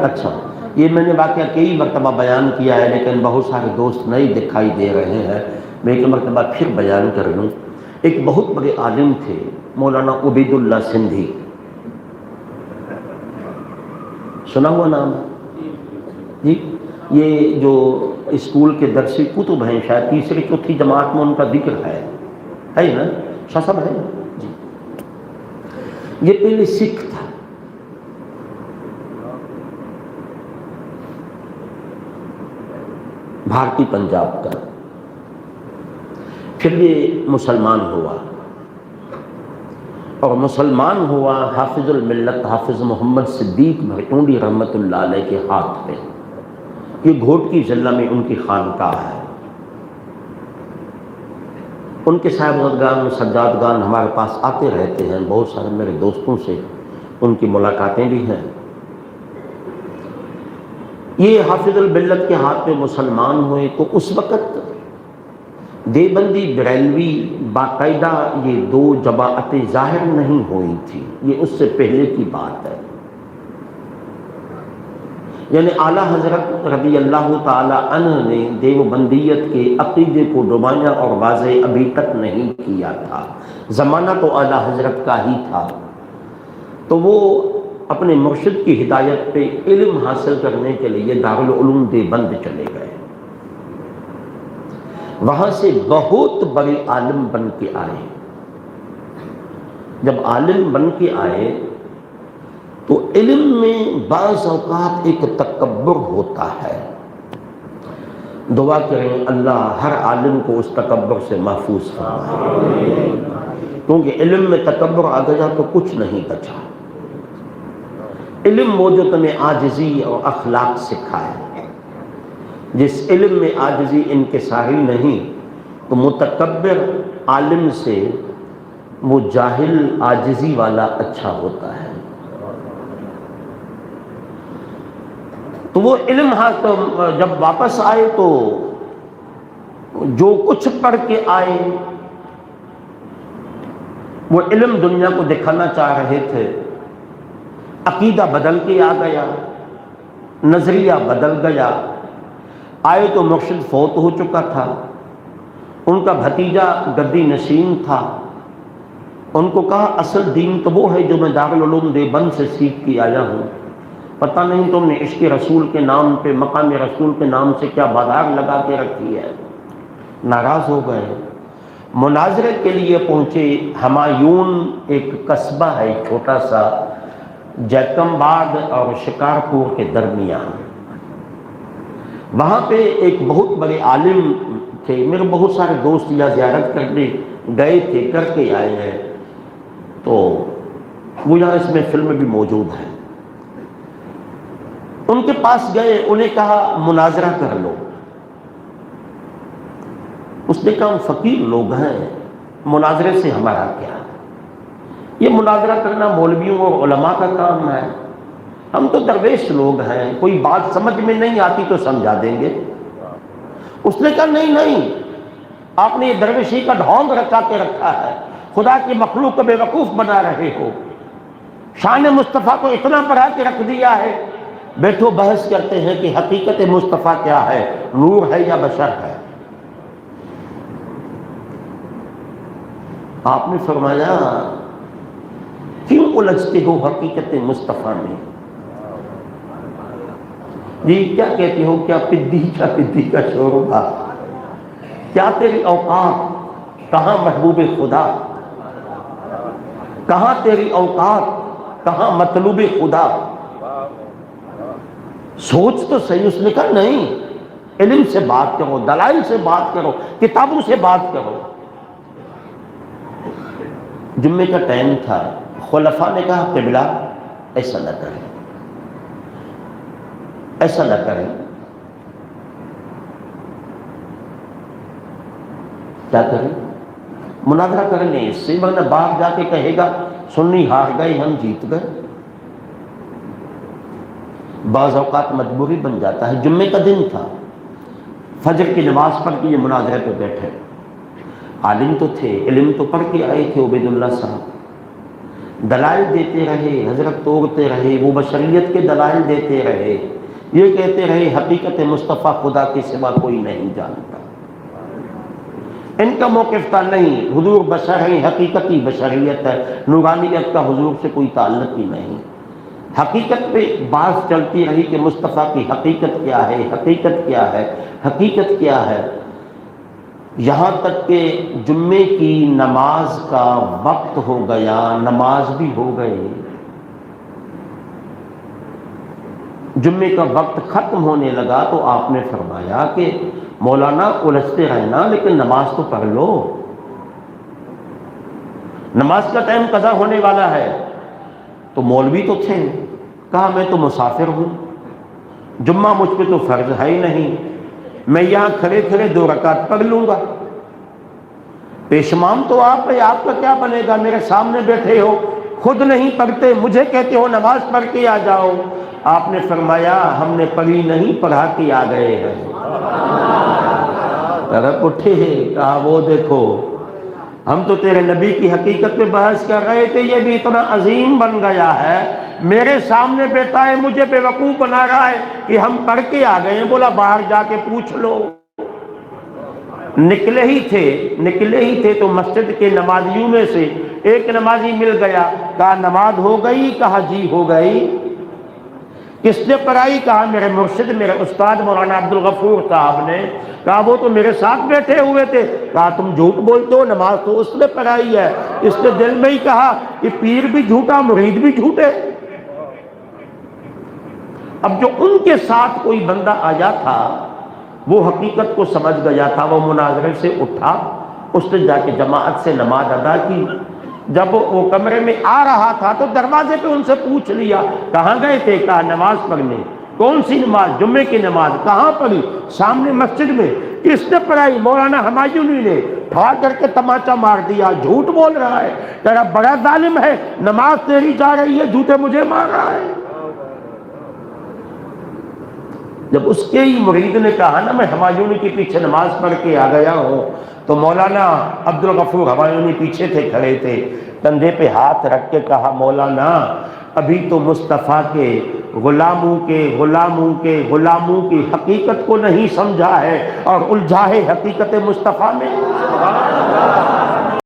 اچھا، یہ میں نے واقعہ کئی مرتبہ بیان کیا ہے لیکن بہت سارے دوست نہیں دکھائی دے رہے ہیں، میں ایک مرتبہ پھر بیان کر لوں۔ ایک بہت بڑے عالم تھے مولانا عبید اللہ سندھی، سنا ہوا نام ہے جی؟ یہ جو اسکول کے درسی کتب ہیں، شاید تیسری چوتھی جماعت میں ان کا ذکر ہے نا؟ شاہ صاحب ہے جی۔ یہ پہلے سکھ تھا، بھارتی پنجاب کا، پھر یہ مسلمان ہوا، اور مسلمان ہوا حافظ الملت حافظ محمد صدیق بھٹونڈی رحمۃ اللہ علیہ کے ہاتھ پہ۔ یہ گھوٹکی ضلع میں ان کی خانقاہ ہے۔ ان کے صاحبزادگان سجادگان ہمارے پاس آتے رہتے ہیں، بہت سارے میرے دوستوں سے ان کی ملاقاتیں بھی ہیں۔ یہ حافظ الملت کے ہاتھ میں مسلمان ہوئے تو اس وقت دیوبندی بریلوی باقاعدہ یہ دو جماعتیں ظاہر نہیں ہوئی تھی، یہ اس سے پہلے کی بات ہے۔ یعنی اعلیٰ حضرت رضی اللہ تعالی عنہ نے دیوبندیت کے عقیدے کو نمایاں اور واضح ابھی تک نہیں کیا تھا، زمانہ تو اعلیٰ حضرت کا ہی تھا، تو وہ اپنے مرشد کی ہدایت پہ علم حاصل کرنے کے لیے دارالعلوم دیوبند چلے گئے۔ وہاں سے بہت بڑے عالم بن کے آئے۔ جب عالم بن کے آئے تو علم میں بعض اوقات ایک تکبر ہوتا ہے، دعا کریں اللہ ہر عالم کو اس تکبر سے محفوظ فرمائے، کیونکہ علم میں تکبر آ گیا تو کچھ نہیں بچا۔ علم وہ جو تمہیں عاجزی اور اخلاق سکھائے، جس علم میں عاجزی انکساری نہیں تو متکبر عالم سے وہ جاہل عاجزی والا اچھا ہوتا ہے۔ تو وہ علم جب واپس آئے تو جو کچھ پڑھ کے آئے وہ علم دنیا کو دکھانا چاہ رہے تھے، عقیدہ بدل کے آ گیا، نظریہ بدل گیا۔ آئے تو مرشد فوت ہو چکا تھا، ان کا بھتیجا گدی نشین تھا، ان کو کہا اصل دین تو وہ ہے جو میں دارالعلوم دیوبند سے سیکھ کے آیا ہوں، پتہ نہیں تم نے عشق رسول کے نام پہ مقام رسول کے نام سے کیا بازار لگا کے رکھی ہے۔ ناراض ہو گئے، مناظرے کے لیے پہنچے۔ ہمایون ایک قصبہ ہے چھوٹا سا جیکم باد اور شکارپور کے درمیان، وہاں پہ ایک بہت بڑے عالم تھے، میرے بہت سارے دوست یا زیارت کرنے گئے تھے، کر کے آئے ہیں، تو وہ یہاں اس میں فلم بھی موجود ہے۔ ان کے پاس گئے، انہیں کہا مناظرہ کر لو۔ اس نے کہا ہم فقیر لوگ ہیں، مناظرے سے ہمارا کیا، یہ مناظرہ کرنا مولویوں اور علماء کا کام ہے، ہم تو درویش لوگ ہیں، کوئی بات سمجھ میں نہیں آتی تو سمجھا دیں گے۔ اس نے کہا نہیں نہیں، آپ نے یہ درویشی کا ڈھونگ رکھا کے رکھا ہے، خدا کی مخلوق کو بے وقوف بنا رہے ہو، شان مصطفیٰ کو اتنا بڑھا کے رکھ دیا ہے، بیٹھو بحث کرتے ہیں کہ حقیقت مصطفیٰ کیا ہے، نور ہے یا بشر ہے۔ آپ نے فرمایا کیوں الجھتے ہو حقیقت مصطفیٰ میں؟ جی کیا کہتے ہو، کیا پدی کا شوربہ، کیا تیری اوقات، کہاں محبوب خدا، کہاں تیری اوقات، کہاں مطلوب خدا؟ سوچ تو صحیح۔ اس نے کہا نہیں، علم سے بات کرو، دلائل سے بات کرو، کتابوں سے بات کرو۔ جمعے کا ٹائم تھا، خلفاء نے کہا قبلہ ایسا نہ کریں، ایسا نہ کریں۔ کیا کریں؟ مناظرہ کرنے اس سے، ورنہ باہر جا کے کہے گا سنی ہار گئے ہم جیت گئے۔ بعض اوقات مجبوری بن جاتا ہے۔ جمعے کا دن تھا، فجر کی نماز پڑھ کے یہ مناظرے پہ بیٹھے، عالم تو تھے، علم تو پڑھ کے آئے تھے عبید اللہ صاحب، دلائل دیتے رہے، حضرت توڑتے رہے، وہ بشریت کے دلائل دیتے رہے، یہ کہتے رہے حقیقت مصطفیٰ خدا کے سوا کوئی نہیں جانتا۔ ان کا موقف تھا نہیں، حضور بشر ہیں، حقیقتی بشریت ہے، نورانیت کا حضور سے کوئی تعلق ہی نہیں۔ حقیقت پہ بات چلتی رہی کہ مصطفیٰ کی حقیقت کیا ہے، حقیقت کیا ہے، حقیقت کیا ہے، یہاں تک کہ جمعے کی نماز کا وقت ہو گیا، نماز بھی ہو گئی، جمعے کا وقت ختم ہونے لگا تو آپ نے فرمایا کہ مولانا الجھتے رہنا لیکن نماز تو پڑھ لو، نماز کا ٹائم قضا ہونے والا ہے۔ تو مولوی تو تھے، کہا میں تو مسافر ہوں، جمعہ مجھ پہ تو فرض ہے ہی نہیں، میں یہاں کھڑے کھڑے 2 رکعت پڑھ لوں گا، پیشمام تو آپ ہے، آپ کا کیا بنے گا، میرے سامنے بیٹھے ہو، خود نہیں پڑھتے، مجھے کہتے ہو نماز پڑھ کے آ جاؤ۔ آپ نے فرمایا ہم نے پڑھی نہیں، پڑھا کے آ گئے ہیں۔ طرف اٹھے، کہا وہ دیکھو ہم تو تیرے نبی کی حقیقت پہ بحث کر رہے تھے، یہ بھی اتنا عظیم بن گیا ہے، میرے سامنے بیٹھا ہے، مجھے بے وقوف بنا رہا ہے کہ ہم پڑھ کے آ گئے ہیں۔ بولا باہر جا کے پوچھ لو۔ نکلے ہی تھے تو مسجد کے نمازیوں میں سے ایک نمازی مل گیا، کہا نماز ہو گئی؟ کہا جی ہو گئی۔ کس نے پڑھائی؟ کہا میرے مرشد، میرے استاد مولانا عبدالغفور صاحب نے۔ کہا وہ تو میرے ساتھ بیٹھے ہوئے تھے۔ کہا تم جھوٹ بولتے ہو، نماز تو اس نے پڑھائی ہے۔ اس نے دل میں ہی کہا کہ پیر بھی جھوٹا، مرید بھی جھوٹے۔ اب جو ان کے ساتھ کوئی بندہ آیا تھا وہ حقیقت کو سمجھ گیا تھا، وہ مناظرے سے اٹھا، اس نے جا کے جماعت سے نماز ادا کی۔ جب وہ کمرے میں آ رہا تھا تو دروازے پہ ان سے پوچھ لیا کہاں گئے تھے؟ کہا نماز پڑھنے۔ کون سی نماز؟ جمعے کی نماز۔ کہاں پڑھی؟ سامنے مسجد میں۔ کس نے پڑھائی؟ مولانا ہمایونی نے۔ پھاڑ کر کے تماچا مار دیا، جھوٹ بول رہا ہے، تیرا بڑا ظالم ہے، نماز تیری جا رہی ہے، جھوٹے مجھے مار رہا ہے۔ جب اس کے ہی مرید نے کہا نا میں ہمایونی کے پیچھے نماز پڑھ کے آ گیا ہوں، تو مولانا عبدالغفور ہمایونی پیچھے تھے، کھڑے تھے، کندھے پہ ہاتھ رکھ کے کہا مولانا ابھی تو مصطفیٰ کے غلاموں کی حقیقت کو نہیں سمجھا ہے اور الجھا ہے حقیقت مصطفیٰ میں۔